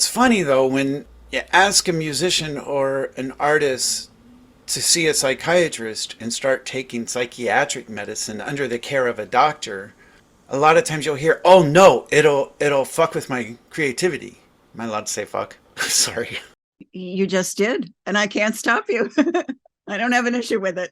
It's funny though when you ask a musician or an artist to see a psychiatrist and start taking psychiatric medicine under the care of a doctor, a lot of times you'll hear, "Oh no, it'll fuck with my creativity." Am I allowed to say fuck? Sorry. You just did, and I can't stop you. I don't have an issue with it.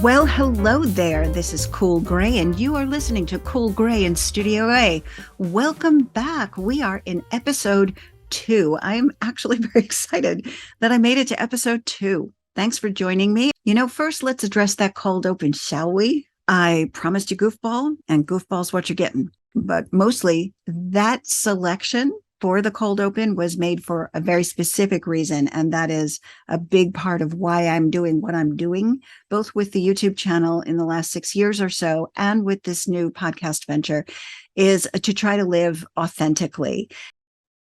Well, hello there. This is Cool Gray, and you are listening to Cool Gray in Studio A. Welcome back. We are in episode 2. I'm actually very excited that I made it to episode 2. Thanks for joining me. First, let's address that cold open, shall we? I promised you goofball, and goofball's what you're getting. But mostly, that selection for the cold open was made for a very specific reason, and that is a big part of why I'm doing what I'm doing, both with the YouTube channel in the last 6 years or so and with this new podcast venture, is to try to live authentically.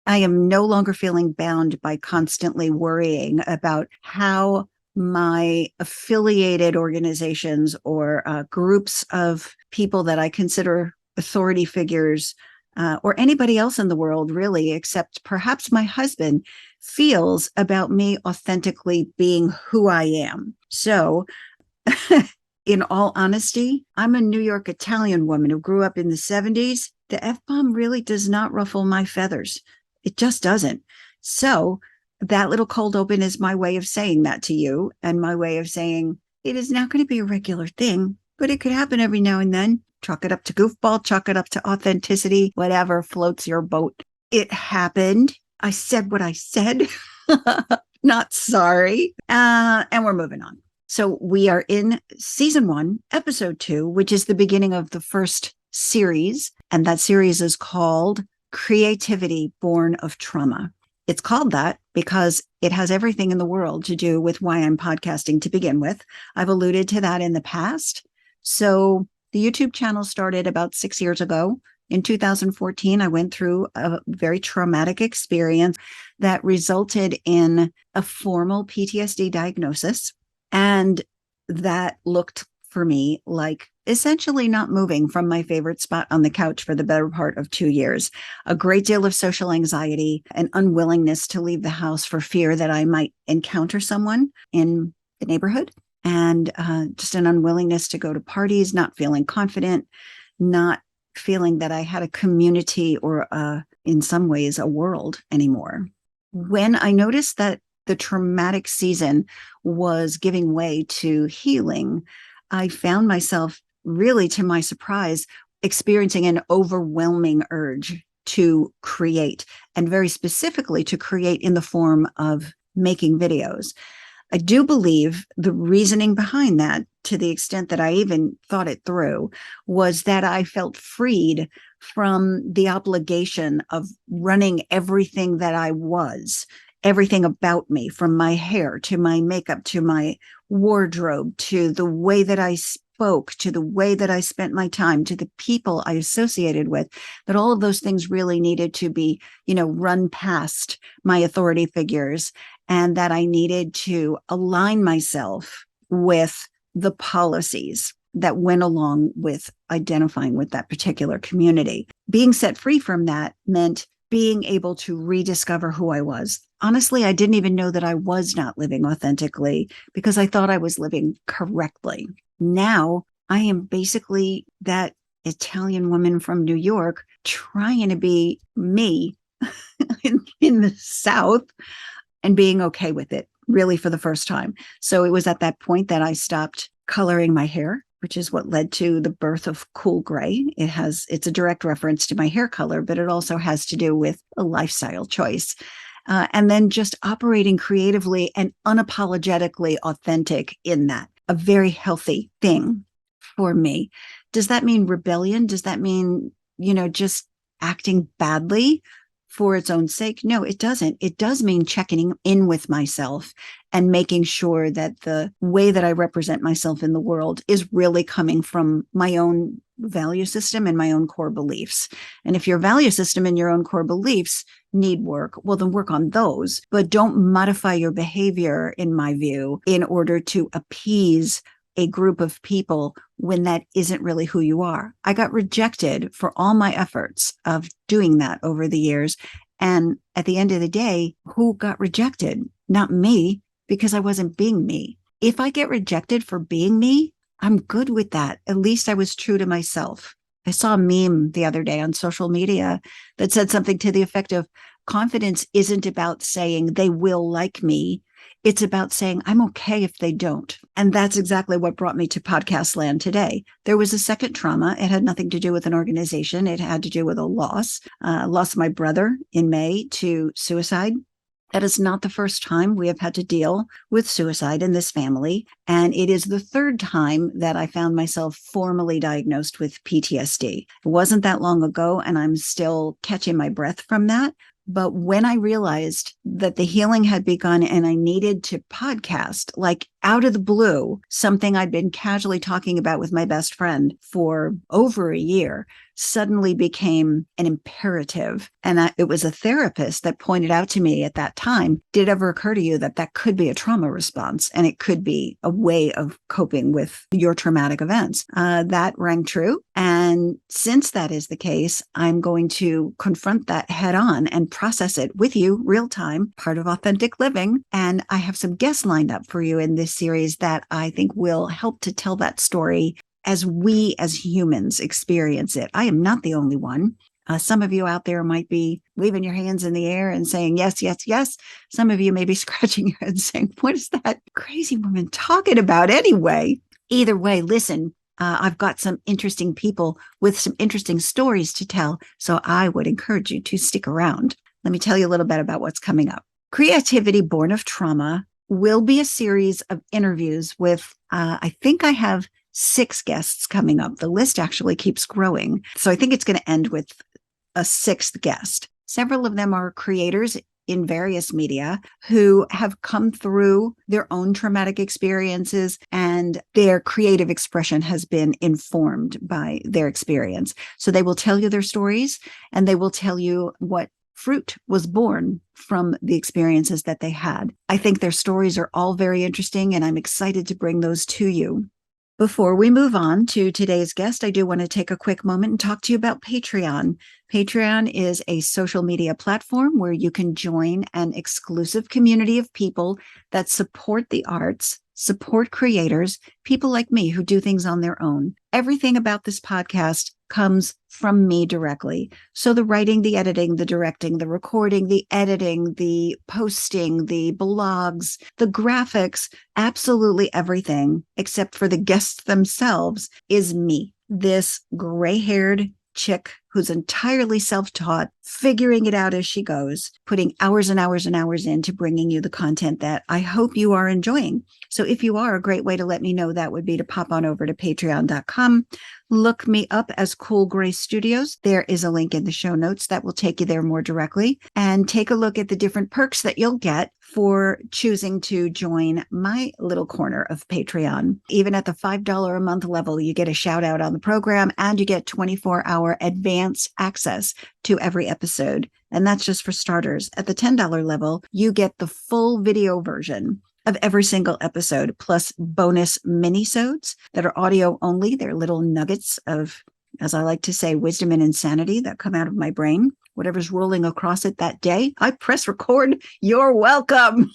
I am no longer feeling bound by constantly worrying about how my affiliated organizations or groups of people that I consider authority figures or anybody else in the world, really, except perhaps my husband, feels about me authentically being who I am. So, in all honesty, I'm a New York Italian woman who grew up in the 70s. The F-bomb really does not ruffle my feathers. It just doesn't. So, that little cold open is my way of saying that to you, and my way of saying it is not going to be a regular thing, but it could happen every now and then. Chalk it up to goofball, chalk it up to authenticity, whatever floats your boat. It happened. I said what I said. Not sorry. And we're moving on. So we are in season 1, episode 2, which is the beginning of the first series. And that series is called Creativity Born of Trauma. It's called that because it has everything in the world to do with why I'm podcasting to begin with. I've alluded to that in the past. So the YouTube channel started about 6 years ago. In 2014, I went through a very traumatic experience that resulted in a formal PTSD diagnosis. And that looked for me like essentially not moving from my favorite spot on the couch for the better part of 2 years. A great deal of social anxiety, an unwillingness to leave the house for fear that I might encounter someone in the neighborhood. And just an unwillingness to go to parties, not feeling confident, not feeling that I had a community or in some ways, a world anymore. When I noticed that the traumatic season was giving way to healing, I found myself, really to my surprise, experiencing an overwhelming urge to create, and very specifically to create in the form of making videos. I do believe the reasoning behind that, to the extent that I even thought it through, was that I felt freed from the obligation of running everything that I was, everything about me, from my hair to my makeup to my wardrobe to the way that I spoke to the way that I spent my time to the people I associated with, that all of those things really needed to be, run past my authority figures, and that I needed to align myself with the policies that went along with identifying with that particular community. Being set free from that meant being able to rediscover who I was. Honestly, I didn't even know that I was not living authentically because I thought I was living correctly. Now I am basically that Italian woman from New York trying to be me in the South, and being okay with it, really, for the first time. So it was at that point that I stopped coloring my hair, which is what led to the birth of Cool Gray. It's a direct reference to my hair color, but it also has to do with a lifestyle choice. And then just operating creatively and unapologetically authentic in that, a very healthy thing for me. Does that mean rebellion? Does that mean, just acting badly for its own sake? No, it doesn't. It does mean checking in with myself and making sure that the way that I represent myself in the world is really coming from my own value system and my own core beliefs. And if your value system and your own core beliefs need work, well, then work on those, but don't modify your behavior, in my view, in order to appease a group of people when that isn't really who you are. I got rejected for all my efforts of doing that over the years. And at the end of the day, who got rejected? Not me, because I wasn't being me. If I get rejected for being me, I'm good with that. At least I was true to myself. I saw a meme the other day on social media that said something to the effect of confidence isn't about saying they will like me. It's about saying I'm okay if they don't. And that's exactly what brought me to podcast land today. There was a second trauma. It had nothing to do with an organization. It had to do with a loss. Lost my brother in May to suicide. That is not the first time we have had to deal with suicide in this family. And it is the third time that I found myself formally diagnosed with PTSD. It wasn't that long ago, and I'm still catching my breath from that. But when I realized that the healing had begun and I needed to podcast, like out of the blue, something I'd been casually talking about with my best friend for over a year, suddenly became an imperative. And it was a therapist that pointed out to me at that time, did it ever occur to you that that could be a trauma response and it could be a way of coping with your traumatic events? That rang true. And since that is the case, I'm going to confront that head on and process it with you real time, part of authentic living. And I have some guests lined up for you in this series that I think will help to tell that story as we as humans experience it. I am not the only one. Some of you out there might be waving your hands in the air and saying, yes, yes, yes. Some of you may be scratching your head and saying, what is that crazy woman talking about anyway? Either way, listen, I've got some interesting people with some interesting stories to tell. So I would encourage you to stick around. Let me tell you a little bit about what's coming up. Creativity Born of Trauma will be a series of interviews with, I think I have 6 guests coming up. The list actually keeps growing. So I think it's going to end with a 6th guest. Several of them are creators in various media who have come through their own traumatic experiences, and their creative expression has been informed by their experience. So they will tell you their stories, and they will tell you what fruit was born from the experiences that they had. I think their stories are all very interesting, and I'm excited to bring those to you. Before we move on to today's guest, I do want to take a quick moment and talk to you about Patreon. Patreon is a social media platform where you can join an exclusive community of people that support the arts, support creators, people like me who do things on their own. Everything about this podcast comes from me directly. So the writing, the editing, the directing, the recording, the editing, the posting, the blogs, the graphics, absolutely everything except for the guests themselves is me. This gray-haired chick who's entirely self-taught, figuring it out as she goes, putting hours and hours and hours into bringing you the content that I hope you are enjoying. So if you are, a great way to let me know that would be to pop on over to patreon.com. Look me up as Cool Gray Studios. There is a link in the show notes that will take you there more directly, and take a look at the different perks that you'll get for choosing to join my little corner of Patreon. Even at the $5 a month level, you get a shout out on the program, and you get 24-hour advance access to every episode. And that's just for starters. At the $10 level, you get the full video version of every single episode, plus bonus minisodes that are audio only. They're little nuggets of, as I like to say, wisdom and insanity that come out of my brain. Whatever's rolling across it that day, I press record. You're welcome.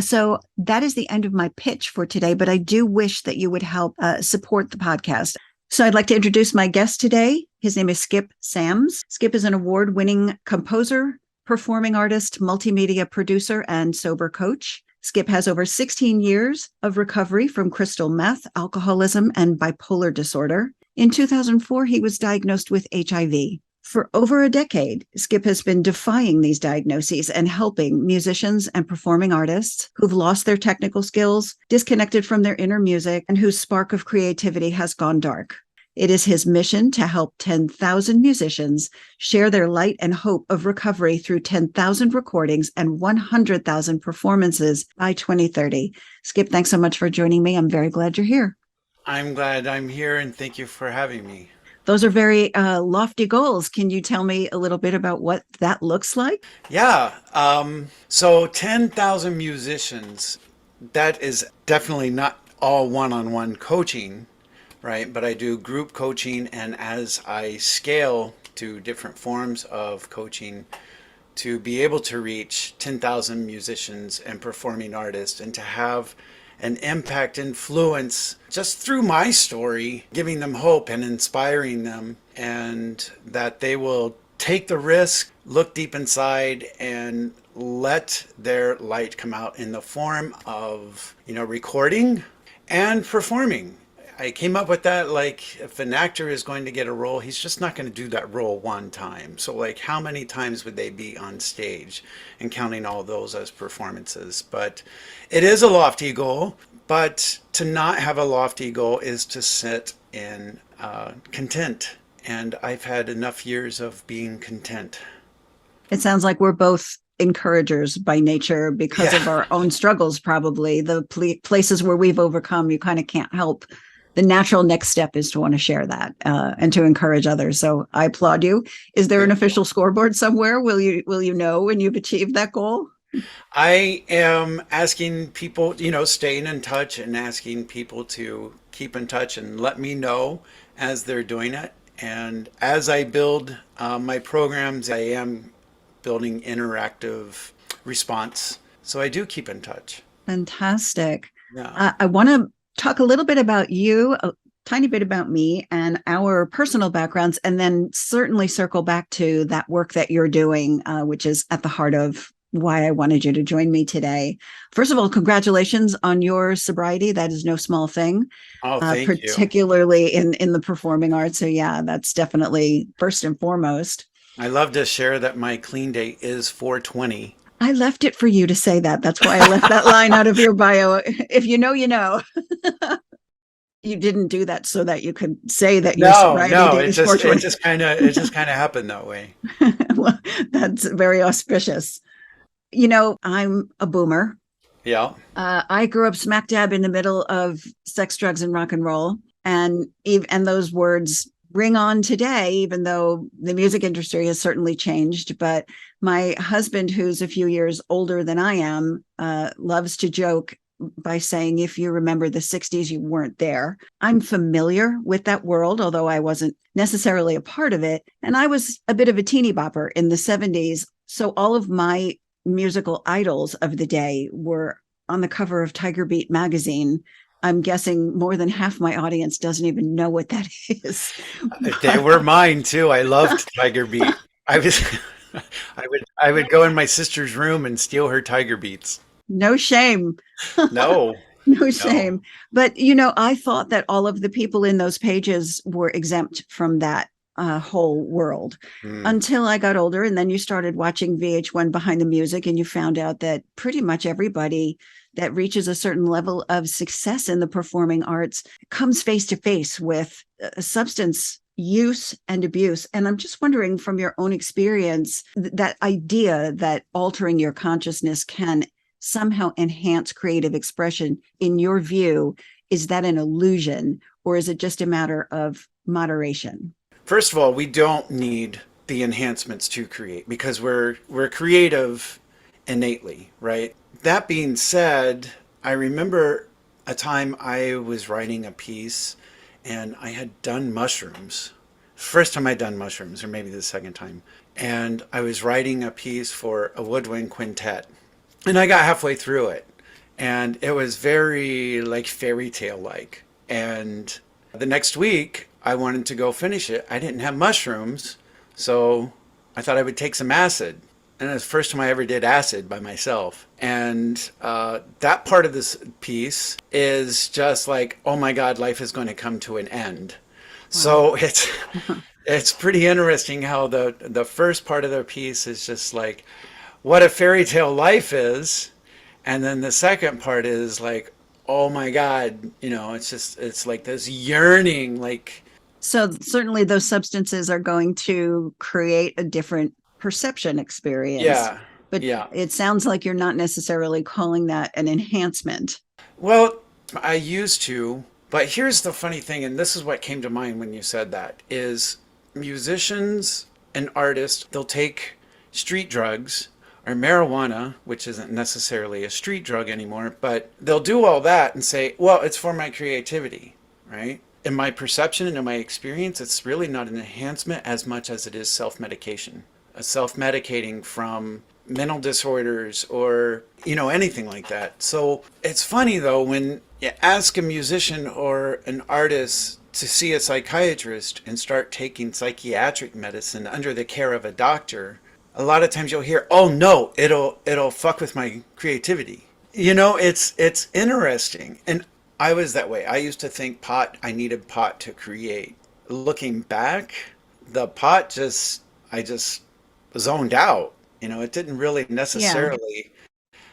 So that is the end of my pitch for today, but I do wish that you would help support the podcast. So I'd like to introduce my guest today. His name is Skip Sams. Skip is an award-winning composer, performing artist, multimedia producer, and sober coach. Skip has over 16 years of recovery from crystal meth, alcoholism, and bipolar disorder. In 2004, he was diagnosed with HIV. For over a decade, Skip has been defying these diagnoses and helping musicians and performing artists who've lost their technical skills, disconnected from their inner music, and whose spark of creativity has gone dark. It is his mission to help 10,000 musicians share their light and hope of recovery through 10,000 recordings and 100,000 performances by 2030. Skip, thanks so much for joining me. I'm very glad you're here. I'm glad I'm here, and thank you for having me. Those are very lofty goals. Can you tell me a little bit about what that looks like? Yeah. So 10,000 musicians, that is definitely not all one-on-one coaching, right? But I do group coaching, and as I scale to different forms of coaching, to be able to reach 10,000 musicians and performing artists and to have an impact influence just through my story, giving them hope and inspiring them, and that they will take the risk, look deep inside, and let their light come out in the form of, recording and performing. I came up with that, like, if an actor is going to get a role, he's just not going to do that role one time. So, like, how many times would they be on stage, and counting all those as performances? But it is a lofty goal. But to not have a lofty goal is to sit in content. And I've had enough years of being content. It sounds like we're both encouragers by nature because of Yeah. our own struggles, probably. The places where we've overcome, you kind of can't help. The natural next step is to want to share that and to encourage others. So I applaud you. Is there an Thank you. official scoreboard somewhere? Will you know when you've achieved that goal? I am asking people, staying in touch and asking people to keep in touch and let me know as they're doing it. And as I build my programs, I am building interactive response. So I do keep in touch. Fantastic. Yeah. I want to talk a little bit about you, a tiny bit about me and our personal backgrounds, and then certainly circle back to that work that you're doing, which is at the heart of why I wanted you to join me today. First of all, congratulations on your sobriety. That is no small thing, Oh, thank you. particularly in the performing arts. So yeah, that's definitely first and foremost. I love to share that my clean date is 420. I left it for you to say that. That's why I left that line out of your bio. If you know, you know. You didn't do that so that you could say that your No, sobriety no, date is 420. it just kind of happened that way. Well, that's very auspicious. I'm a boomer. Yeah. I grew up smack dab in the middle of sex, drugs, and rock and roll, and those words ring on today, even though the music industry has certainly changed. But my husband, who's a few years older than I am, loves to joke by saying, if you remember the 60s, you weren't there. I'm familiar with that world, although I wasn't necessarily a part of it. And I was a bit of a teeny bopper in the 70s. So all of my musical idols of the day were on the cover of Tiger Beat magazine. I'm guessing more than half my audience doesn't even know what that is. They But were mine too. I loved Tiger Beat. I was I would go in my sister's room and steal her Tiger Beats. no shame. No, No no. shame. But, I thought that all of the people in those pages were exempt from that whole world Mm. until I got older. And then you started watching VH1 Behind the Music, and you found out that pretty much everybody that reaches a certain level of success in the performing arts comes face to face with substance use and abuse. And I'm just wondering, from your own experience, that idea that altering your consciousness can somehow enhance creative expression, in your view, is that an illusion, or is it just a matter of moderation? First of all, we don't need the enhancements to create because we're creative innately, right? That being said, I remember a time I was writing a piece and I had done mushrooms. First time I'd done mushrooms, or maybe the second time. And I was writing a piece for a woodwind quintet. And I got halfway through it. And it was very like fairy tale like. And the next week, I wanted to go finish it. I didn't have mushrooms, so I thought I would take some acid. And it was the first time I ever did acid by myself. And that part of this piece is just like, oh my God, life is going to come to an end. Wow. So it's pretty interesting how the first part of the piece is just like what a fairy tale life is, and then the second part is like, oh my God, it's like this yearning, like So certainly those substances are going to create a different perception experience. yeah, But yeah. it sounds like you're not necessarily calling that an enhancement. Well, I used to, but here's the funny thing, and this is what came to mind when you said that, is musicians and artists, they'll take street drugs or marijuana, which isn't necessarily a street drug anymore, but they'll do all that and say, well, it's for my creativity, right? In my perception and in my experience, it's really not an enhancement as much as it is self medication. Self medicating from mental disorders or, anything like that. So it's funny though, when you ask a musician or an artist to see a psychiatrist and start taking psychiatric medicine under the care of a doctor, a lot of times you'll hear, "Oh no, it'll fuck with my creativity." It's interesting. And I was that way. I used to think I needed pot to create. Looking back, the pot I just zoned out. It didn't really Yeah. necessarily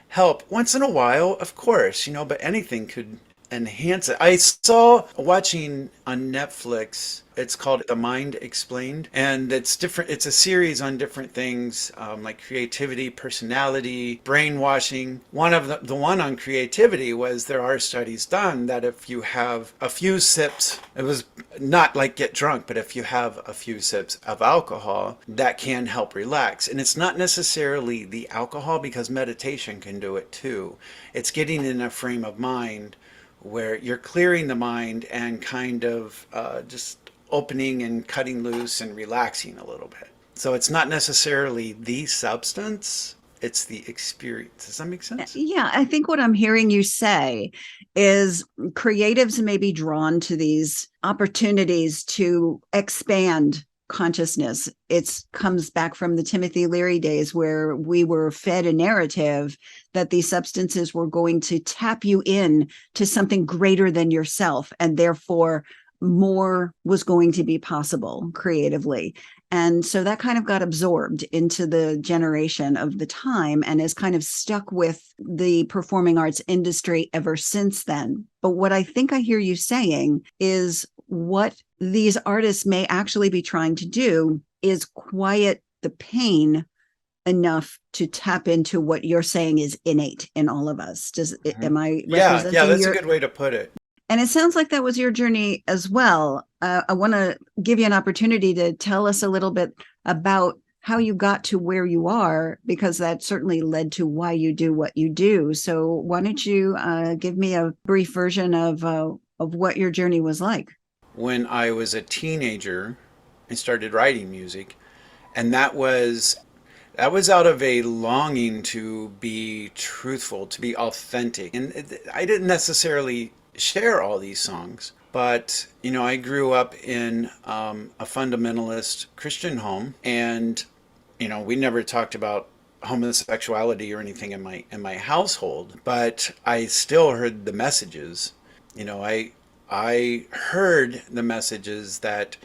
help. Once in a while, of course, but anything could enhance it. I saw watching on Netflix, it's called The Mind Explained, and it's different. It's a series on different things, like creativity, personality, brainwashing. One of the one on creativity was there are studies done that if you have a few sips, it was not like get drunk, but if you have a few sips of alcohol, that can help relax. And it's not necessarily the alcohol, because meditation can do it too. It's getting in a frame of mind where you're clearing the mind and kind of just opening and cutting loose and relaxing a little bit. So it's not necessarily the substance, it's the experience. Does that make sense? Yeah, I think what I'm hearing you say is creatives may be drawn to these opportunities to expand consciousness. It comes back from the Timothy Leary days where we were fed a narrative that these substances were going to tap you in to something greater than yourself, and therefore more was going to be possible creatively. And so that kind of got absorbed into the generation of the time and has kind of stuck with the performing arts industry ever since then. But what I think I hear you saying is what these artists may actually be trying to do is quiet the pain enough to tap into what you're saying is innate in all of us. Mhm. Am I Yeah, representing that's a your? good way to put it. And it sounds like that was your journey as well. I want to give you an opportunity to tell us a little bit about how you got to where you are, because that certainly led to why you do what you do. So why don't you give me a brief version of what your journey was like? When I was a teenager, I started writing music, and that was out of a longing to be truthful, to be authentic. And I didn't necessarily share all these songs, but I grew up in a fundamentalist Christian home, and we never talked about homosexuality or anything in my household, but I still heard the messages. I heard the messages that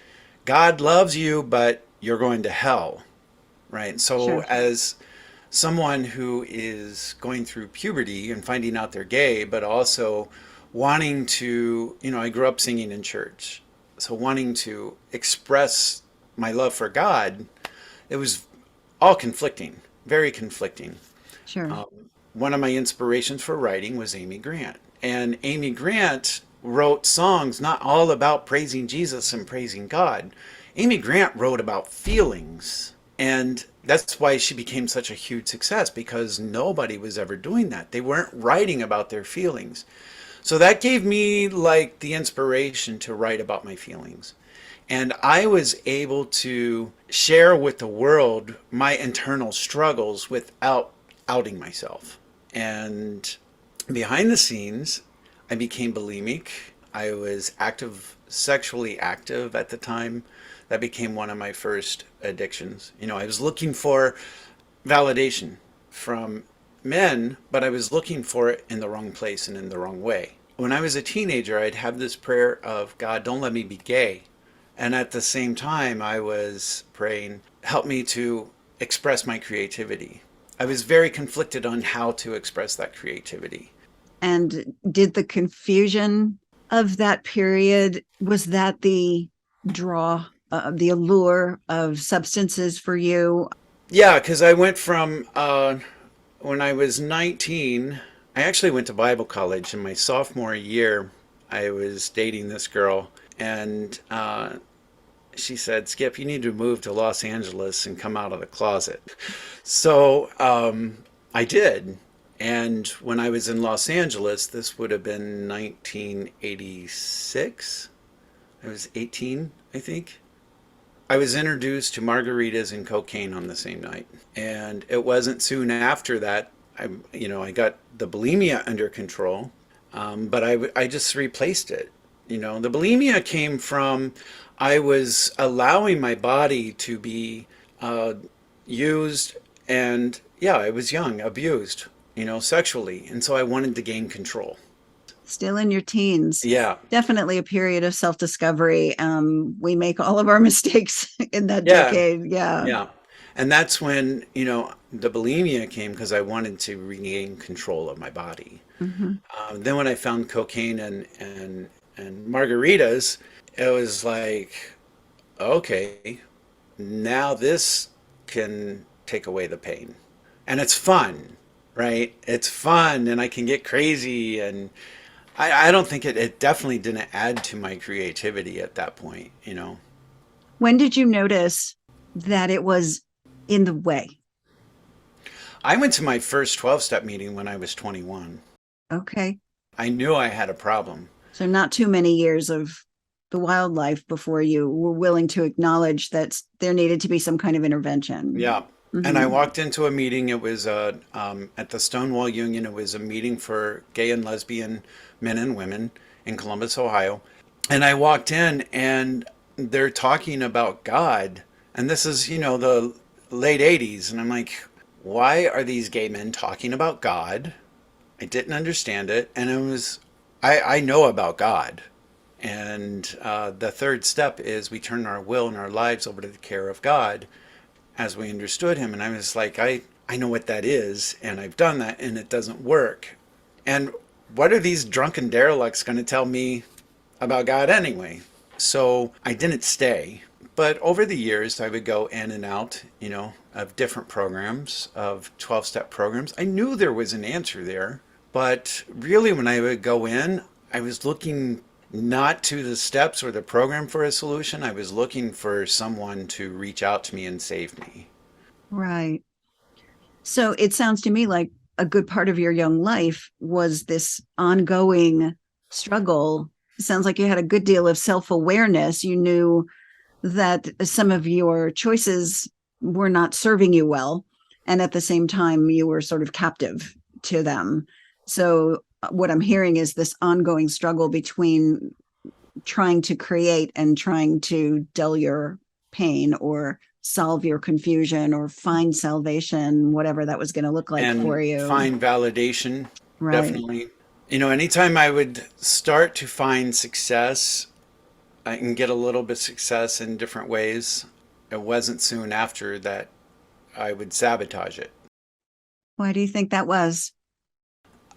God loves you, but you're going to hell, right? So Sure. as someone who is going through puberty and finding out they're gay, but also wanting to, I grew up singing in church. So wanting to express my love for God, it was all conflicting, very conflicting. Sure. One of my inspirations for writing was Amy Grant. And Amy Grant wrote songs not all about praising Jesus and praising God. Amy Grant wrote about feelings. And that's why she became such a huge success, because nobody was ever doing that. They weren't writing about their feelings. So that gave me like the inspiration to write about my feelings. And I was able to share with the world my internal struggles without outing myself. And behind the scenes, I became bulimic. I was sexually active at the time. That became one of my first addictions. I was looking for validation from men, but I was looking for it in the wrong place and in the wrong way. When I was a teenager, I'd have this prayer of, God, don't let me be gay. And at the same time, I was praying, help me to express my creativity. I was very conflicted on how to express that creativity. And did the confusion of that period, was that the draw, the allure of substances for you? Yeah, because I went from when I was 19, I actually went to Bible college. In my sophomore year, I was dating this girl, and she said, Skip, you need to move to Los Angeles and come out of the closet. So I did. And when I was in Los Angeles, this would have been 1986. I was 18, I think. I was introduced to margaritas and cocaine on the same night. And it wasn't soon after that I got the bulimia under control, but I just replaced it. The bulimia came from I was allowing my body to be used, and yeah, I was young, abused, sexually, and so I wanted to gain control. Still in your teens. Yeah, Definitely a period of self-discovery. We make all of our mistakes in that yeah, decade. Yeah. yeah. And that's when, the bulimia came because I wanted to regain control of my body. Hmm. Then when I found cocaine and margaritas, it was like, okay, now this can take away the pain. And it's fun, right? It's fun and I can get crazy. And I don't think it definitely didn't add to my creativity at that point. When did you notice that it was in the way? I went to my first 12-step meeting when I was 21. Okay. I knew I had a problem. So not too many years of the wildlife before you were willing to acknowledge that there needed to be some kind of intervention. Yeah. And I Hmm. walked into a meeting. It was at the Stonewall Union. It was a meeting for gay and lesbian men and women in Columbus, Ohio. And I walked in and they're talking about God. And this is, the late 80s. And I'm like, why are these gay men talking about God? I didn't understand it. And I know about God. And the third step is we turn our will and our lives over to the care of God as we understood him. And I was like, I know what that is, and I've done that, and it doesn't work. And what are these drunken derelicts going to tell me about God anyway? So I didn't stay. But over the years, I would go in and out, of different programs, of 12-step programs. I knew there was an answer there. But really, when I would go in, I was looking not to the steps or the program for a solution. I was looking for someone to reach out to me and save me. Right. So it sounds to me like a good part of your young life was this ongoing struggle. It sounds like you had a good deal of self awareness. You knew that some of your choices were not serving you well. And at the same time, you were sort of captive to them. So, what I'm hearing is this ongoing struggle between trying to create and trying to dull your pain or solve your confusion or find salvation, whatever that was going to look like for And you. find validation, Right. definitely. Anytime I would start to find success, I can get a little bit of success in different ways. It wasn't soon after that I would sabotage it. Why do you think that was?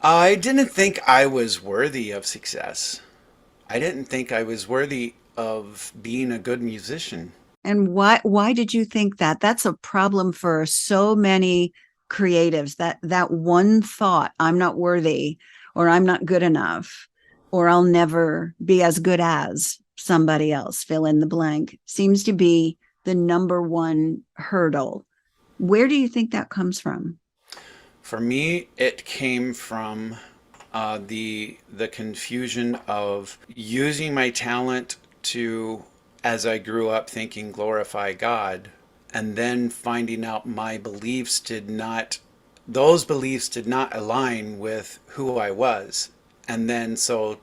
I didn't think I was worthy of success. I didn't think I was worthy of being a good musician. And why did you think that? That's a problem for so many creatives. That one thought, I'm not worthy, or I'm not good enough, or I'll never be as good as somebody else, fill in the blank, seems to be the number one hurdle. Where do you think that comes from? For me, it came from the confusion of using my talent to, as I grew up thinking, glorify God, and then finding out my beliefs did not, those beliefs did not align with who I was. And then so,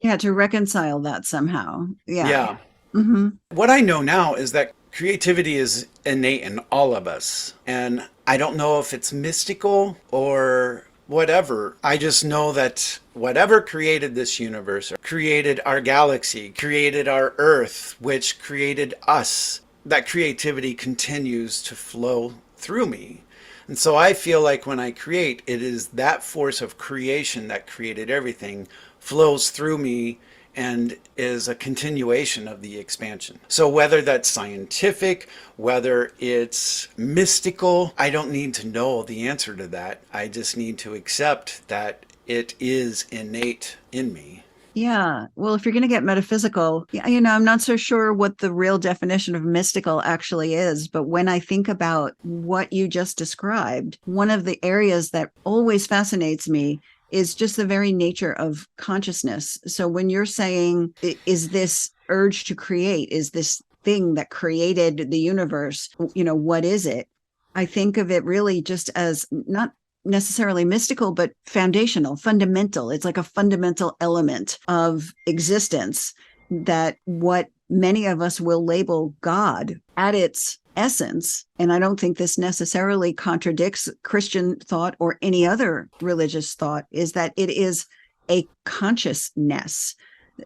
Yeah, to reconcile that somehow. Yeah. yeah, Hmm. what I know now is that creativity is innate in all of us. And I don't know if it's mystical or whatever. I just know that whatever created this universe, or created our galaxy, created our Earth, which created us, that creativity continues to flow through me. And so I feel like when I create, it is that force of creation that created everything flows through me and is a continuation of the expansion. So whether that's scientific, whether it's mystical, I don't need to know the answer to that. I just need to accept that it is innate in me. Yeah. Well, if you're going to get metaphysical, I'm not so sure what the real definition of mystical actually is. But when I think about what you just described, one of the areas that always fascinates me is just the very nature of consciousness. So when you're saying, is this urge to create, is this thing that created the universe, what is it? I think of it really just as not necessarily mystical, but foundational, fundamental. It's like a fundamental element of existence that what many of us will label God at its essence. And I don't think this necessarily contradicts Christian thought or any other religious thought, is that it is a consciousness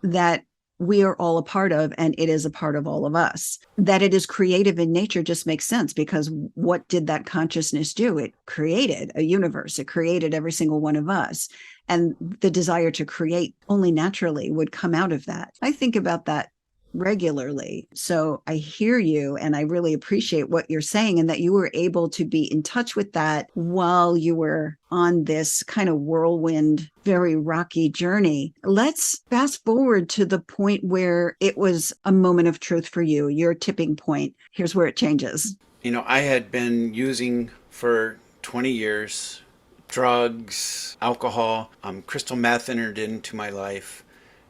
that we are all a part of, and it is a part of all of us. That it is creative in nature just makes sense, because what did that consciousness do? It created a universe, it created every single one of us. And the desire to create only naturally would come out of that. I think about that regularly. So I hear you, and I really appreciate what you're saying, and that you were able to be in touch with that while you were on this kind of whirlwind, very rocky journey. Let's fast forward to the point where it was a moment of truth for you, your tipping point. Here's where it changes. I had been using for 20 years drugs, alcohol, crystal meth entered into my life.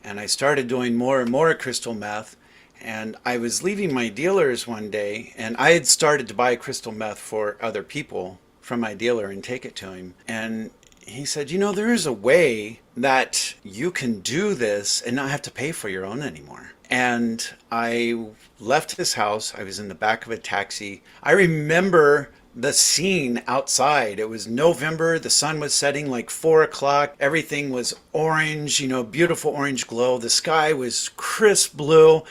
And I started doing more and more crystal meth. And I was leaving my dealers one day, and I had started to buy crystal meth for other people from my dealer and take it to him. And he said, there is a way that you can do this and not have to pay for your own anymore. And I left his house. I was in the back of a taxi. I remember the scene outside. It was November. The sun was setting like 4 o'clock. Everything was orange, beautiful orange glow. The sky was crisp blue.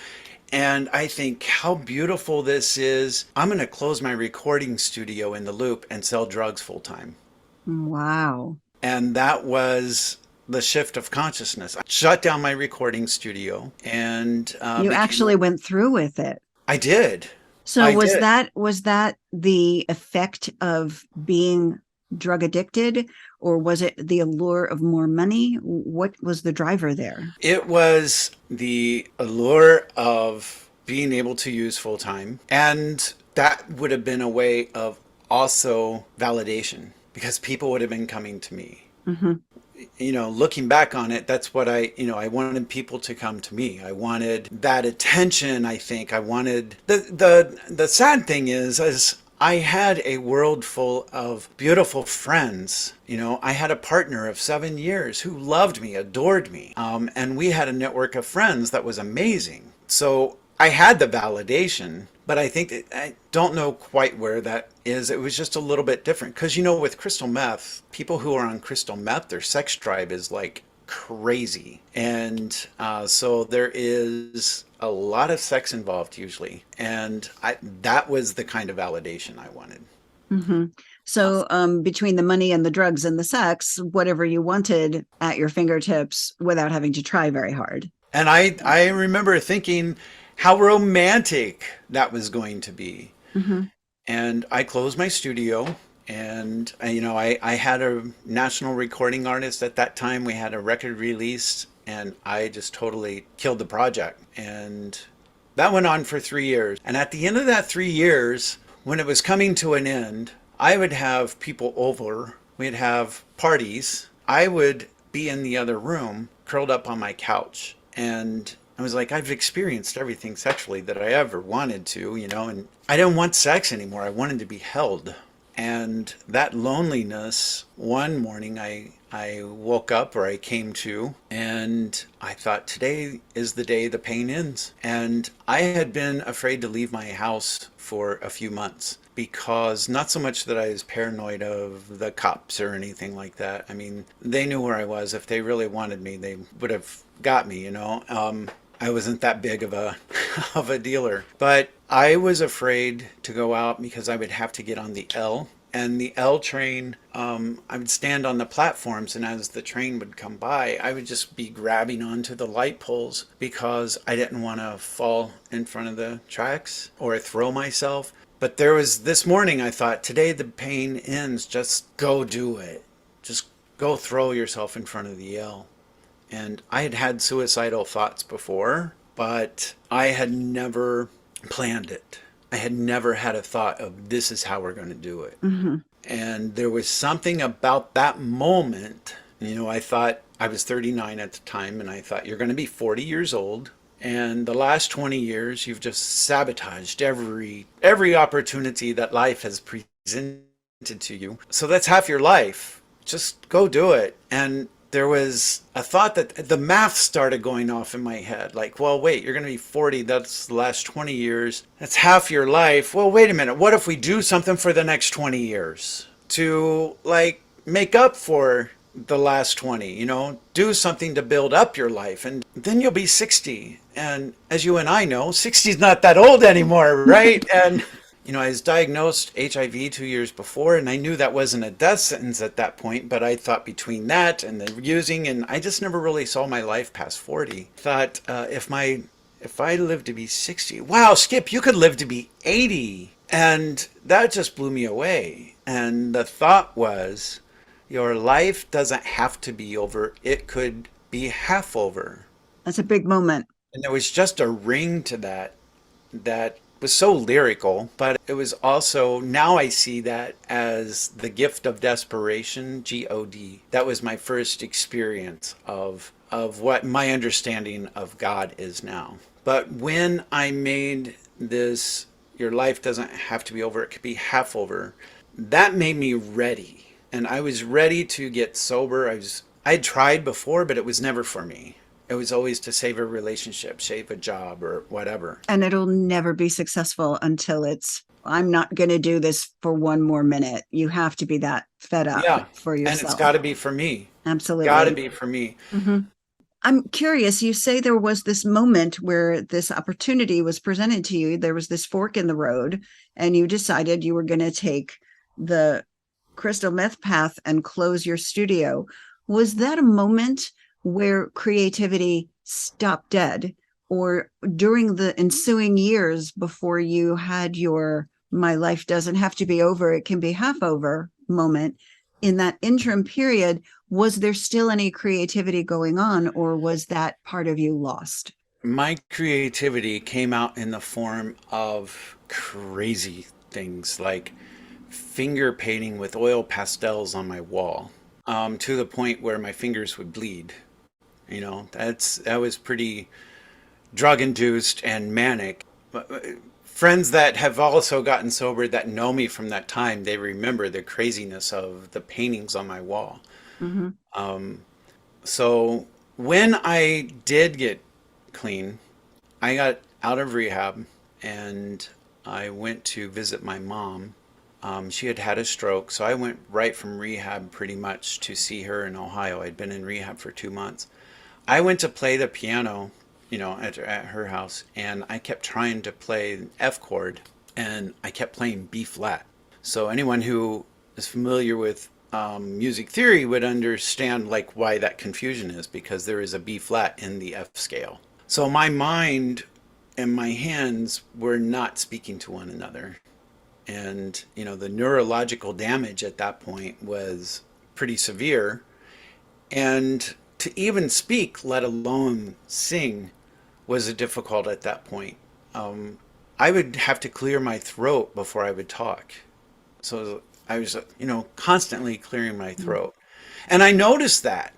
And I think, how beautiful this is. I'm going to close my recording studio in the Loop and sell drugs full time. Wow. And that was the shift of consciousness. I shut down my recording studio and You actually went through with it. I did. So I did. was that the effect of being drug addicted, or was it the allure of more money? What was the driver there? It was the allure of being able to use full time. And that would have been a way of also validation, because people would have been coming to me. Mm-hmm. Looking back on it, that's what I wanted people to come to me. I wanted that attention. I think I wanted the sad thing is I had a world full of beautiful friends. I had a partner of 7 years who loved me, adored me. And we had a network of friends that was amazing. So I had the validation, but I think I don't know quite where that is. It was just a little bit different. Because, with crystal meth, people who are on crystal meth, their sex drive is like crazy. And so there is a lot of sex involved usually. And that was the kind of validation I wanted. Mm-hmm. So between the money and the drugs and the sex, whatever you wanted at your fingertips without having to try very hard. And I remember thinking how romantic that was going to be. Mm-hmm. And I closed my studio, and I had a national recording artist at that time. We had a record release, and I just totally killed the project. And that went on for 3 years. And at the end of that 3 years, when it was coming to an end, I would have people over. We'd have parties. I would be in the other room, curled up on my couch. And I was like, I've experienced everything sexually that I ever wanted to, and I didn't want sex anymore. I wanted to be held. And that loneliness, one morning I woke up, or I came to, and I thought, today is the day the pain ends. And I had been afraid to leave my house for a few months, because not so much that I was paranoid of the cops or anything like that. I mean, they knew where I was. If they really wanted me, they would have got me, I wasn't that big of a of a dealer. But I was afraid to go out because I would have to get on the L. And the L train, I would stand on the platforms, and as the train would come by, I would just be grabbing onto the light poles because I didn't want to fall in front of the tracks or throw myself. But there was this morning, I thought, today the pain ends. Just go do it. Just go throw yourself in front of the L. And I had had suicidal thoughts before, but I had never planned it. I had never had a thought of this is how we're going to do it. Hmm. And there was something about that moment. I thought I was 39 at the time, and I thought you're going to be 40 years old. And the last 20 years, you've just sabotaged every opportunity that life has presented to you. So that's half your life. Just go do it. And there was a thought that the math started going off in my head. Like, well, wait, you're going to be 40. That's the last 20 years. That's half your life. Well, wait a minute. What if we do something for the next 20 years to like make up for the last 20, do something to build up your life, and then you'll be 60. And as you and I know, 60 is not that old anymore, right? And I was diagnosed HIV 2 years before, and I knew that wasn't a death sentence at that point, but I thought between that and the using, and I just never really saw my life past 40. Thought if I live to be 60, wow, Skip, you could live to be 80. And that just blew me away. And the thought was, your life doesn't have to be over. It could be half over. That's a big moment. And there was just a ring to that was so lyrical, but it was also, now I see that as the gift of desperation, God. That was my first experience of what my understanding of God is now. But when I made this, your life doesn't have to be over, it could be half over, that made me ready. And I was ready to get sober. I'd tried before, but it was never for me. It was always to save a relationship, save a job, or whatever. And it'll never be successful until it's, I'm not going to do this for one more minute. You have to be that fed up Yeah. for And it's yourself. got to be for me. Got to Absolutely. be for me. Hmm. I'm curious. You say there was this moment where this opportunity was presented to you. There was this fork in the road, and you decided you were going to take the crystal meth path and close your studio. Was that a moment where creativity stopped dead, or during the ensuing years before you had your my life doesn't have to be over, it can be half over moment? In that interim period, was there still any creativity going on, or was that part of you lost? My creativity came out in the form of crazy things like finger painting with oil pastels on my wall, to the point where my fingers would bleed. That was pretty drug induced and manic. Friends that have also gotten sober that know me from that time, they remember the craziness of the paintings on my wall. Mm-hmm. So when I did get clean, I got out of rehab and I went to visit my mom. She had had a stroke, so I went right from rehab pretty much to see her in Ohio. I'd been in rehab for 2 months. I went to play the piano, at her house, and I kept trying to play F chord, and I kept playing B flat. So anyone who is familiar with music theory would understand like why that confusion is, because there is a B flat in the F scale. So my mind and my hands were not speaking to one another. And, the neurological damage at that point was pretty severe. And to even speak, let alone sing, was difficult at that point. I would have to clear my throat before I would talk. So I was, constantly clearing my throat. And I noticed that,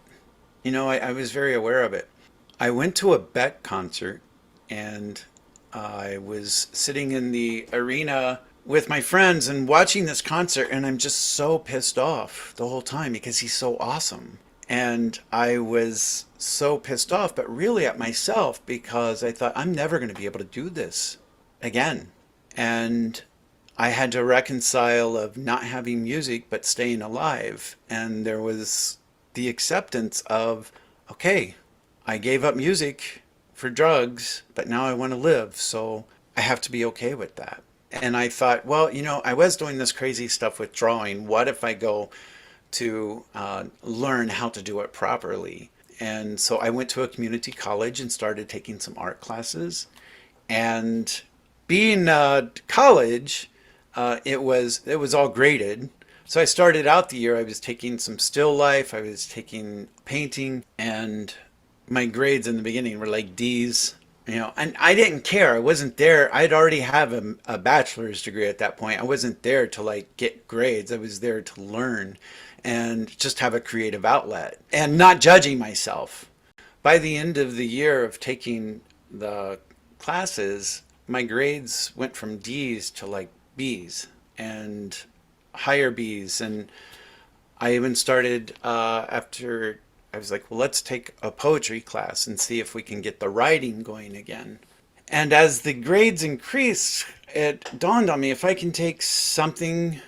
I was very aware of it. I went to a Beck concert, and I was sitting in the arena with my friends and watching this concert, and I'm just so pissed off the whole time because he's so awesome. And I was so pissed off, but really at myself, because I thought I'm never going to be able to do this again. And I had to reconcile of not having music but staying alive. And there was the acceptance of, okay, I gave up music for drugs, but now I want to live. So I have to be okay with that. And I thought, well, I was doing this crazy stuff with drawing. What if I go to learn how to do it properly? And so I went to a community college and started taking some art classes. And being college, it was all graded. So I started out the year, I was taking some still life, I was taking painting, and my grades in the beginning were like D's, and I didn't care. I wasn't there. I'd already have a bachelor's degree at that point. I wasn't there to like get grades. I was there to learn and just have a creative outlet and not judging myself. By the end of the year of taking the classes, my grades went from D's to like B's and higher B's. And I even started after I was like, well, let's take a poetry class and see if we can get the writing going again. And as the grades increased, it dawned on me if I can take something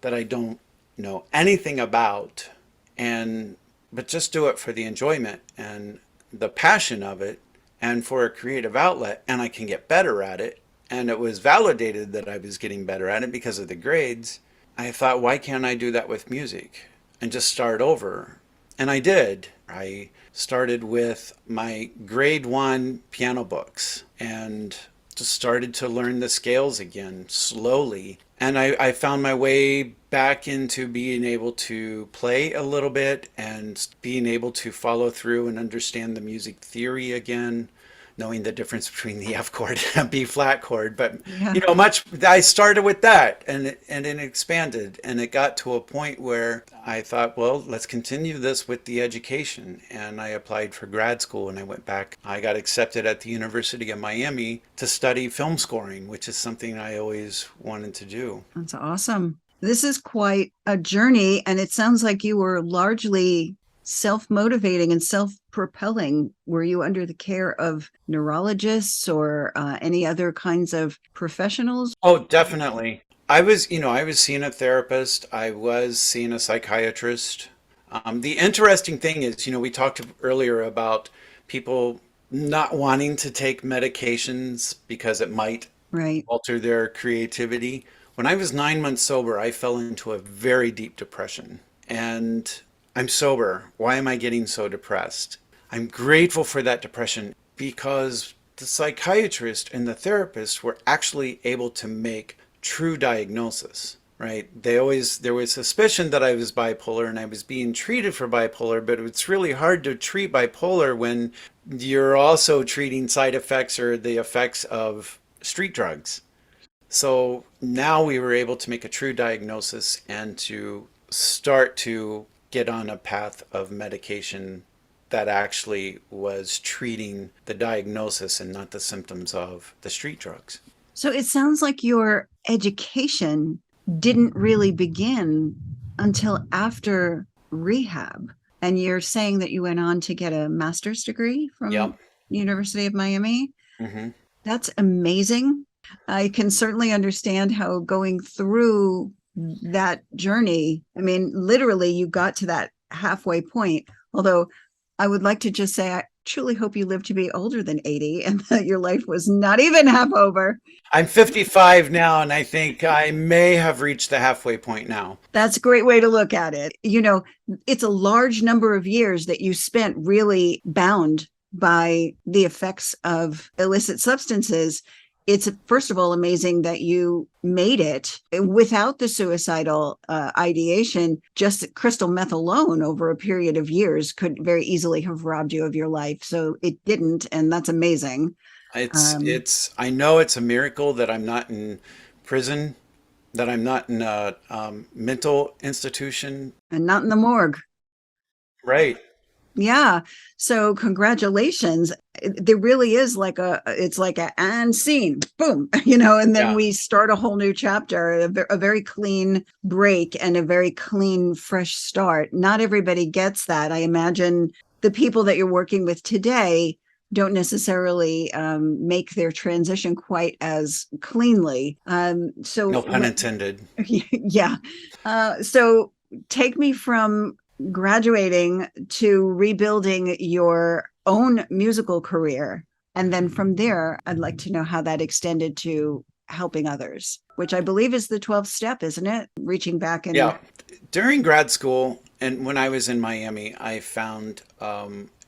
that I don't know anything about and but just do it for the enjoyment and the passion of it and for a creative outlet and I can get better at it and it was validated that I was getting better at it because of the grades. I thought, why can't I do that with music and just start over? And I did. I started with my grade one piano books and just started to learn the scales again slowly. And I found my way back into being able to play a little bit and being able to follow through and understand the music theory again, knowing the difference between the F chord and B flat chord. But Yeah. much I started with that and it expanded and it got to a point where I thought, well, let's continue this with the education. And I applied for grad school and I went back. I got accepted at the University of Miami to study film scoring, which is something I always wanted to do. That's awesome. This is quite a journey, and it sounds like you were largely self-motivating and self-propelling. Were you under the care of neurologists or any other kinds of professionals? Oh, definitely. I was seeing a therapist. I was seeing a psychiatrist. The interesting thing is, we talked earlier about people not wanting to take medications because it might Right. alter their creativity. When I was 9 months sober, I fell into a very deep depression. And I'm sober. Why am I getting so depressed? I'm grateful for that depression because the psychiatrist and the therapist were actually able to make true diagnosis, right? There was suspicion that I was bipolar and I was being treated for bipolar, but it's really hard to treat bipolar when you're also treating side effects or the effects of street drugs. So now we were able to make a true diagnosis and to start to get on a path of medication that actually was treating the diagnosis and not the symptoms of the street drugs. So it sounds like your education didn't really begin until after rehab. And you're saying that you went on to get a master's degree from Yep. University of Miami. Hmm. That's amazing. I can certainly understand how going through that journey, I mean, literally, you got to that halfway point. Although I would like to just say, I truly hope you live to be older than 80 and that your life was not even half over. I'm 55 now, and I think I may have reached the halfway point now. That's a great way to look at it. It's a large number of years that you spent really bound by the effects of illicit substances. It's first of all amazing that you made it without the suicidal ideation. Just crystal meth alone over a period of years could very easily have robbed you of your life. So it didn't, and that's amazing. I know it's a miracle that I'm not in prison, that I'm not in a mental institution. And not in the morgue. Right. Yeah. So congratulations. There really is it's like a and scene, boom, and then Yeah. we start a whole new chapter, a very clean break and a very clean, fresh start. Not everybody gets that. I imagine the people that you're working with today don't necessarily make their transition quite as cleanly. No pun intended. Yeah. So take me from graduating to rebuilding your own musical career. And then from there, I'd like to know how that extended to helping others, which I believe is the 12th step, isn't it? Reaching back and Yeah. During grad school and when I was in Miami, I found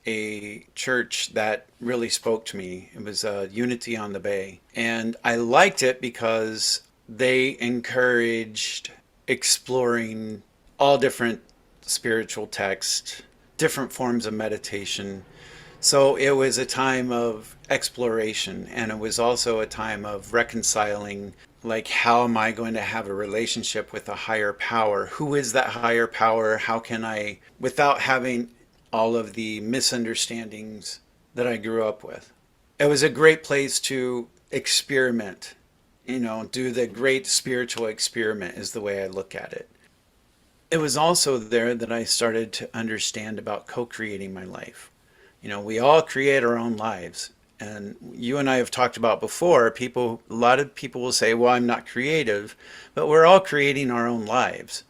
a church that really spoke to me. It was Unity on the Bay. And I liked it because they encouraged exploring all different spiritual texts, different forms of meditation, So it was a time of exploration, and it was also a time of reconciling, like, how am I going to have a relationship with a higher power? Who is that higher power? How can I, without having all of the misunderstandings that I grew up with? It was a great place to experiment, do the great spiritual experiment, is the way I look at it. It was also there that I started to understand about co-creating my life. We all create our own lives. And you and I have talked about before, a lot of people will say, well, I'm not creative, but we're all creating our own lives.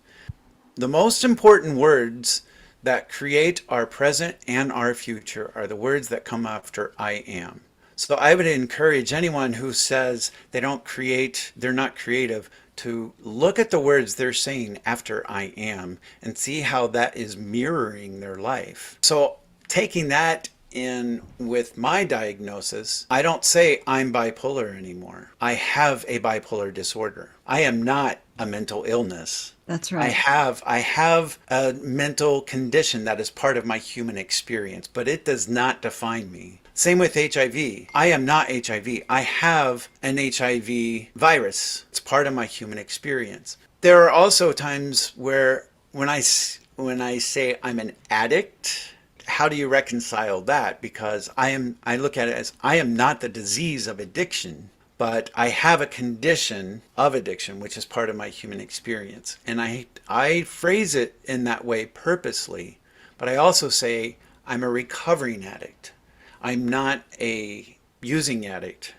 The most important words that create our present and our future are the words that come after I am. So I would encourage anyone who says they're not creative, to look at the words they're saying after I am and see how that is mirroring their life. So taking that in with my diagnosis, I don't say I'm bipolar anymore. I have a bipolar disorder. I am not a mental illness. That's I right. have I have a mental condition that is part of my human experience, but it does not define me. Same with HIV. I am not HIV. I have an HIV virus. It's part of my human experience. There are also times where when I say I'm an addict, how do you reconcile that? Because I look at it as I am not the disease of addiction, but I have a condition of addiction, which is part of my human experience. And I phrase it in that way purposely, but I also say I'm a recovering addict. I'm not a using addict.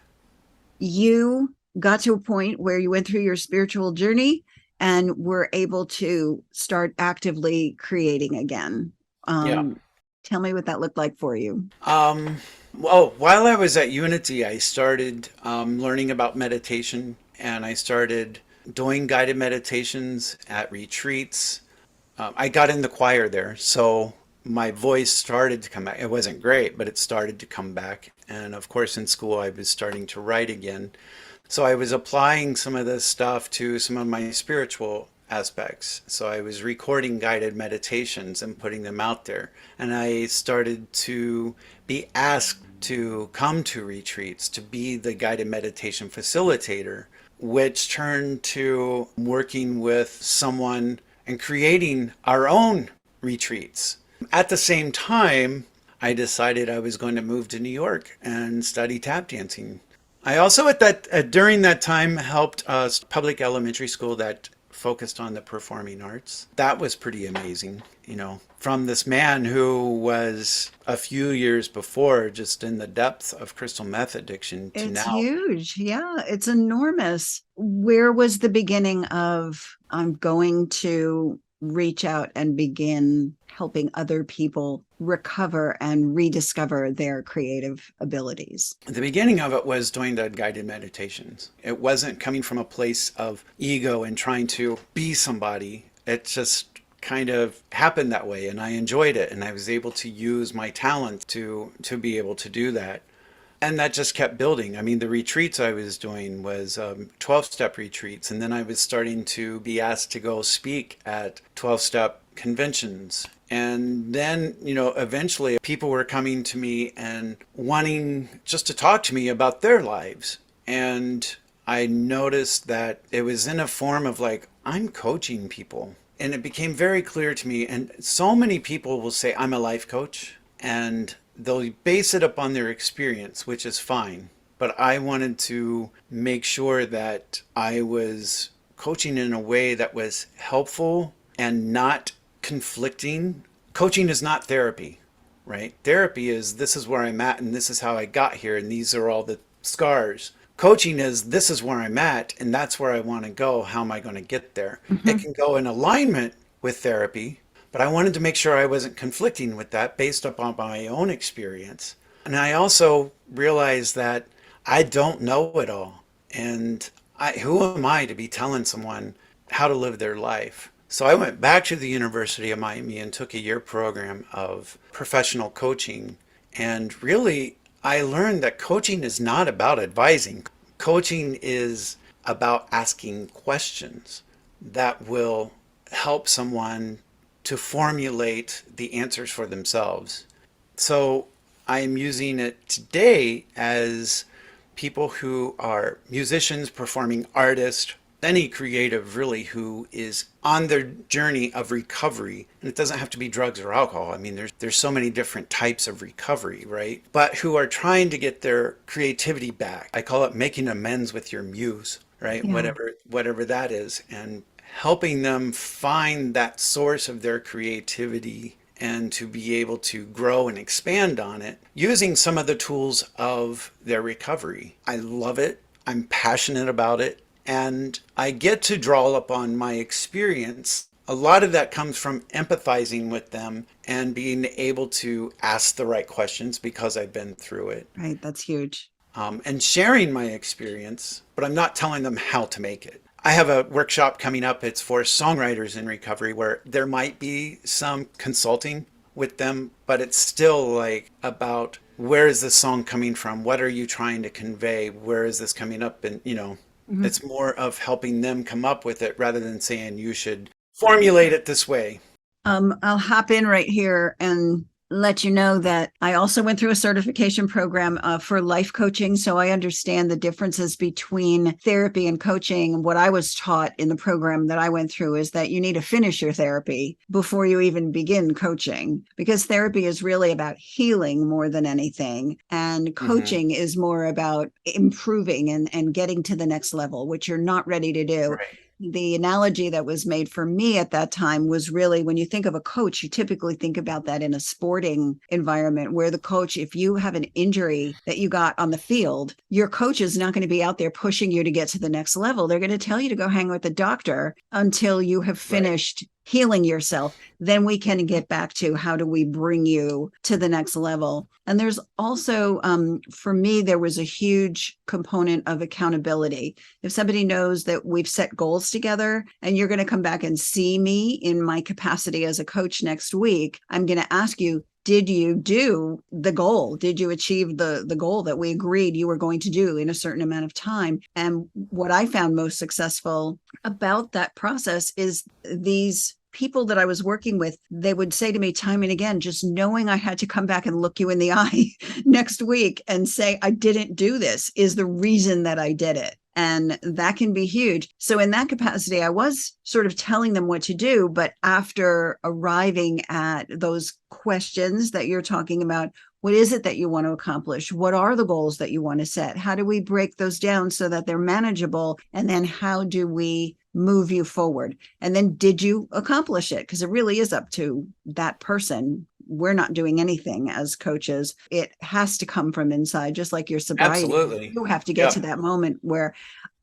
You got to a point where you went through your spiritual journey and were able to start actively creating again. Yeah. Um, Tell me what that looked like for you. Well, while I was at Unity, I started learning about meditation, and I started doing guided meditations at retreats. I got in the choir there, so my voice started to come back. It wasn't great, but it started to come back. And of course, in school, I was starting to write again. So I was applying some of this stuff to some of my spiritual aspects. So I was recording guided meditations and putting them out there. And I started to be asked to come to retreats, to be the guided meditation facilitator, which turned to working with someone and creating our own retreats. At the same time, I decided I was going to move to New York and study tap dancing. I also during that time helped a public elementary school that focused on the performing arts. That was pretty amazing, from this man who was a few years before just in the depths of crystal meth addiction to It's now. huge. Yeah, it's enormous. Where was the beginning of I'm going to reach out and begin helping other people recover and rediscover their creative abilities? The beginning of it was doing the guided meditations. It wasn't coming from a place of ego and trying to be somebody. It just kind of happened that way, and I enjoyed it, and I was able to use my talent to be able to do that. And that just kept building. I mean, the retreats I was doing was 12-step retreats, and then I was starting to be asked to go speak at 12-step conventions. And then, eventually people were coming to me and wanting just to talk to me about their lives. And I noticed that it was in a form of like, I'm coaching people. And it became very clear to me. And so many people will say, I'm a life coach. And they'll base it upon their experience, which is fine. But I wanted to make sure that I was coaching in a way that was helpful and not conflicting. Coaching is not therapy, right? Therapy is this is where I'm at and this is how I got here and these are all the scars. Coaching is this is where I'm at and that's where I want to go. How am I going to get there? It Mhm. can go in alignment with therapy, but I wanted to make sure I wasn't conflicting with that based upon my own experience. And I also realized that I don't know it all. And who am I to be telling someone how to live their life? So I went back to the University of Miami and took a year program of professional coaching. And really, I learned that coaching is not about advising. Coaching is about asking questions that will help someone to formulate the answers for themselves. So I am using it today as people who are musicians, performing artists, any creative really who is on their journey of recovery. And it doesn't have to be drugs or alcohol. I mean, there's so many different types of recovery, right? But who are trying to get their creativity back. I call it making amends with your muse, right? Yeah. Whatever that is, and helping them find that source of their creativity and to be able to grow and expand on it using some of the tools of their recovery. I love it. I'm passionate about it. And I get to draw upon my experience. A lot of that comes from empathizing with them and being able to ask the right questions because I've been through it, Right. That's huge. and sharing my experience, but I'm not telling them how to make it. I have a workshop coming up. It's for songwriters in recovery where there might be some consulting with them, but it's still like about where is this song coming from? What are you trying to convey? Where is this coming up? And, Mhm. it's more of helping them come up with it rather than saying you should formulate it this way. I'll hop in right here and let you know that I also went through a certification program for life coaching. So I understand the differences between therapy and coaching. What I was taught in the program that I went through is that you need to finish your therapy before you even begin coaching, because therapy is really about healing more than anything. And Hmm. coaching is more about improving and getting to the next level, which you're not ready to do. Right. The analogy that was made for me at that time was really, when you think of a coach, you typically think about that in a sporting environment where the coach, if you have an injury that you got on the field, your coach is not going to be out there pushing you to get to the next level. They're going to tell you to go hang with the doctor until you have Right. finished healing yourself. Then we can get back to how do we bring you to the next level. And there's also, for me, there was a huge component of accountability. If somebody knows that we've set goals together and you're going to come back and see me in my capacity as a coach next week, I'm going to ask you, did you do the goal? Did you achieve the goal that we agreed you were going to do in a certain amount of time? And what I found most successful about that process is these people that I was working with, they would say to me time and again, just knowing I had to come back and look you in the eye next week and say, I didn't do this is the reason that I did it. And that can be huge. So, in that capacity, I was sort of telling them what to do. But after arriving at those questions that you're talking about, what is it that you want to accomplish? What are the goals that you want to set? How do we break those down so that they're manageable? And then how do we move you forward? And then did you accomplish it? Because it really is up to that person. We're not doing anything as coaches. It has to come from inside, just like your sobriety. Absolutely. You have to get to Yep. that moment where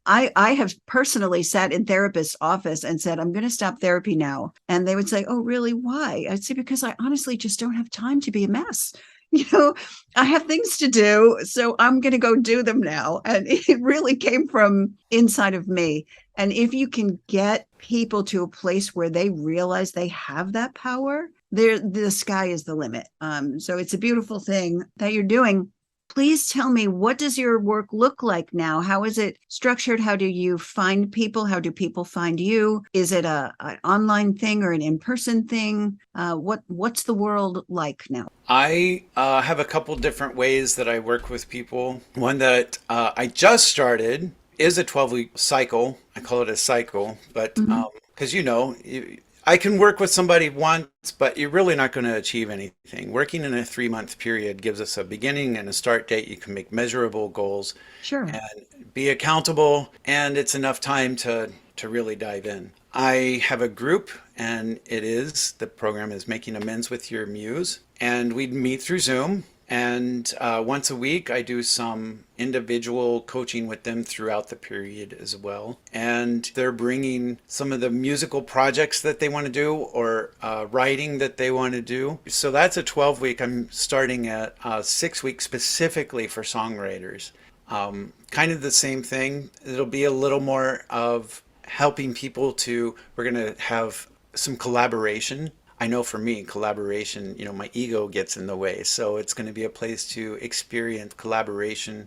I have personally sat in therapist's office and said, I'm going to stop therapy now. And they would say, oh, really? Why? I'd say, because I honestly just don't have time to be a mess. You know, I have things to do. So I'm going to go do them now. And it really came from inside of me. And if you can get people to a place where they realize they have that power, the sky is the limit. So it's a beautiful thing that you're doing. Please tell me, what does your work look like now? How is it structured? How do you find people? How do people find you? Is it an online thing or an in-person thing? What's the world like now? I have a couple different ways that I work with people. One that I just started is a 12-week cycle. I call it a cycle, but Mhm. because I can work with somebody once, but you're really not going to achieve anything. Working in a 3-month period gives us a beginning and a start date. You can make measurable goals Sure. and be accountable, and it's enough time to really dive in. I have a group, and the program is Making Amends with Your Muse, and we meet through Zoom. And once a week, I do some individual coaching with them throughout the period as well. And they're bringing some of the musical projects that they want to do or writing that they want to do. So that's a 12-week. I'm starting at 6 weeks specifically for songwriters. Kind of the same thing. It'll be a little more of helping people we're going to have some collaboration. I know for me, collaboration, my ego gets in the way. So it's going to be a place to experience collaboration.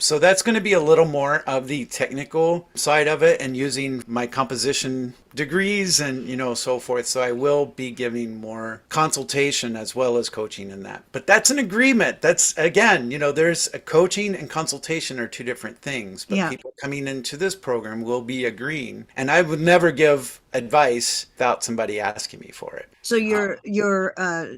So that's going to be a little more of the technical side of it and using my composition, degrees and so forth. So I will be giving more consultation as well as coaching in that. But that's an agreement. That's again, there's a coaching and consultation are two different things. But Yeah. people coming into this program will be agreeing, and I would never give advice without somebody asking me for it. So your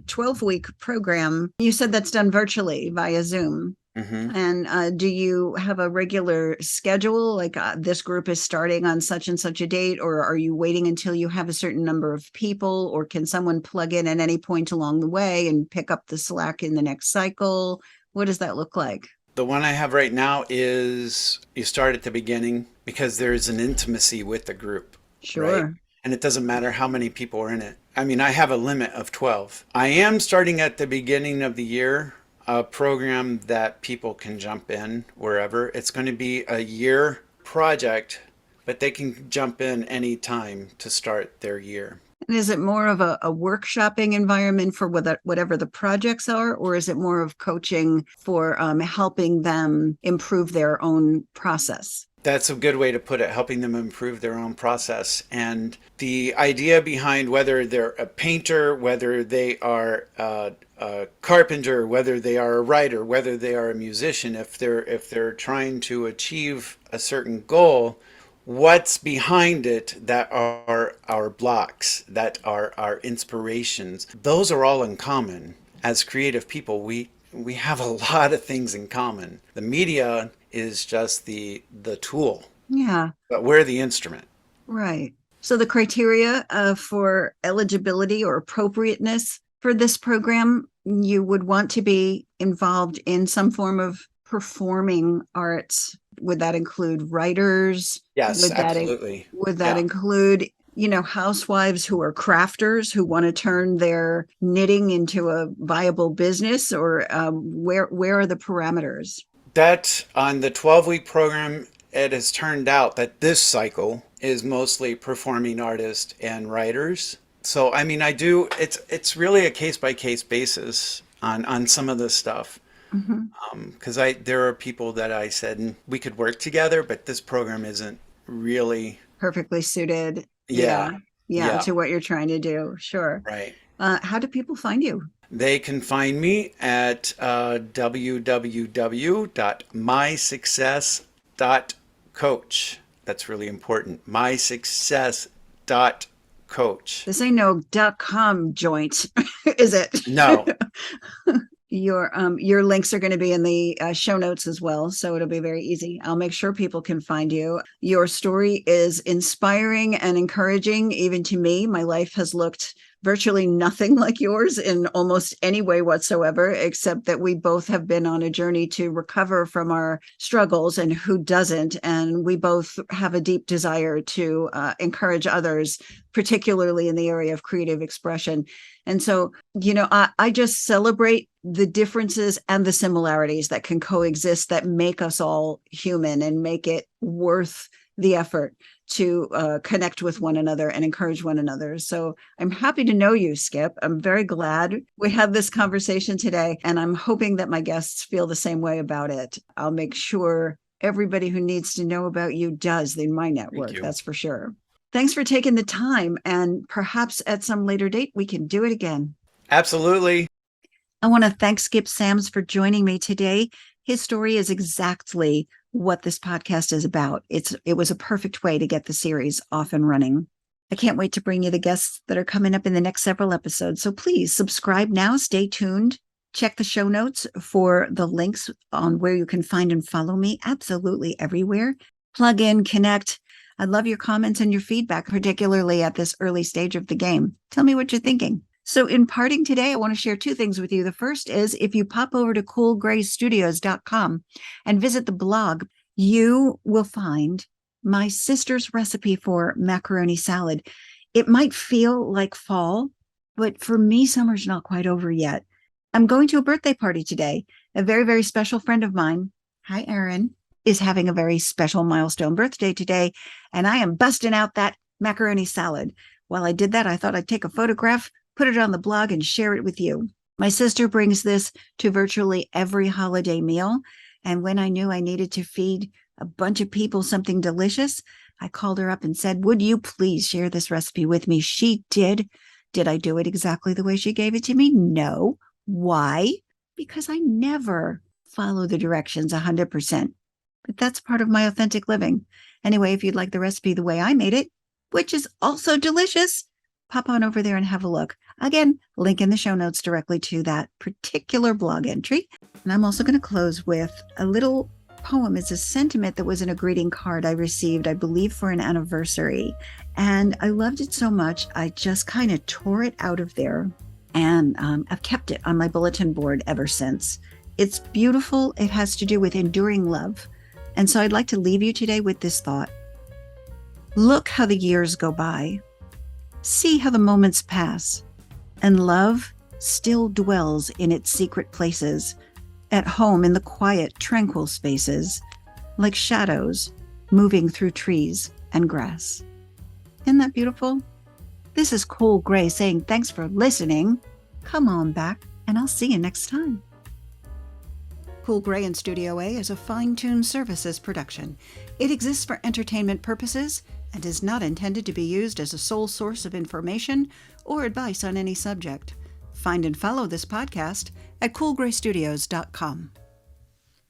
12-week program, you said that's done virtually via Zoom. Mm-hmm. And do you have a regular schedule? Like this group is starting on such and such a date, or are you waiting until you have a certain number of people, or can someone plug in at any point along the way and pick up the slack in the next cycle? What does that look like? The one I have right now is you start at the beginning because there's an intimacy with the group, right? Sure. And it doesn't matter how many people are in it. I mean, I have a limit of 12. I am starting at the beginning of the year a program that people can jump in wherever. It's going to be a year project, but they can jump in any time to start their year. And is it more of a workshopping environment for whatever the projects are, or is it more of coaching for helping them improve their own process? That's a good way to put it, helping them improve their own process. And the idea behind whether they're a painter, whether they are a carpenter, whether they are a writer, whether they are a musician, if they're trying to achieve a certain goal, what's behind it that are our blocks, that are our inspirations, those are all in common. As creative people, we have a lot of things in common. The media is just the tool, Yeah, but we're the instrument. right. So the criteria for eligibility or appropriateness for this program, you would want to be involved in some form of performing arts. Would that include writers? Yes, Would that absolutely. would that Yeah. include, housewives who are crafters who want to turn their knitting into a viable business, or where are the parameters? That on the 12-week program, it has turned out that this cycle is mostly performing artists and writers. So I mean, it's really a case by case basis on some of this stuff. Mhm. Because there are people that I said we could work together, but this program isn't really. Perfectly suited. Yeah, Yeah, yeah, to what you're trying to do. Sure. right. How do people find you? They can find me at www.mysuccess.coach. That's really important. Mysuccess.coach. This ain't no .com joint, is it? No. Your links are going to be in the show notes as well, so it'll be very easy. I'll make sure people can find you. Your story is inspiring and encouraging, even to me. My life has looked virtually nothing like yours in almost any way whatsoever, except that we both have been on a journey to recover from our struggles, and who doesn't? And we both have a deep desire to encourage others, particularly in the area of creative expression. And so, I just celebrate the differences and the similarities that can coexist, that make us all human and make it worth the effort to connect with one another and encourage one another. So I'm happy to know you, Skip. I'm very glad we had this conversation today, and I'm hoping that my guests feel the same way about it. I'll make sure everybody who needs to know about you does in my Thank network. you. That's for sure. Thanks for taking the time, and perhaps at some later date, we can do it again. Absolutely. I want to thank Skip Sams for joining me today. His story is exactly what this podcast is about. It was a perfect way to get the series off and running. I can't wait to bring you the guests that are coming up in the next several episodes. So please subscribe now. Stay tuned. Check the show notes for the links on where you can find and follow me absolutely everywhere. Plug in, connect. I love your comments and your feedback, particularly at this early stage of the game. Tell me what you're thinking. So in parting today, I want to share two things with you. The first is if you pop over to coolgraystudios.com and visit the blog, you will find my sister's recipe for macaroni salad. It might feel like fall, but for me, summer's not quite over yet. I'm going to a birthday party today. A very, very special friend of mine, hi, Erin, is having a very special milestone birthday today, and I am busting out that macaroni salad. While I did that, I thought I'd take a photograph, put it on the blog, and share it with you. My sister brings this to virtually every holiday meal, and when I knew I needed to feed a bunch of people something delicious, I called her up and said, would you please share this recipe with me? She did. Did I do it exactly the way she gave it to me? No. Why? Because I never follow the directions 100%. But that's part of my authentic living. Anyway, if you'd like the recipe the way I made it, which is also delicious, pop on over there and have a look. Again, link in the show notes directly to that particular blog entry. And I'm also going to close with a little poem. It's a sentiment that was in a greeting card I received, I believe, for an anniversary. And I loved it so much, I just kind of tore it out of there. And I've kept it on my bulletin board ever since. It's beautiful. It has to do with enduring love. And so I'd like to leave you today with this thought. Look how the years go by. See how the moments pass. And love still dwells in its secret places, at home in the quiet, tranquil spaces, like shadows moving through trees and grass. Isn't that beautiful? This is Cool Gray saying thanks for listening. Come on back, and I'll see you next time. Cool Gray in Studio A is a fine-tuned services production. It exists for entertainment purposes and is not intended to be used as a sole source of information or advice on any subject. Find and follow this podcast at coolgraystudios.com.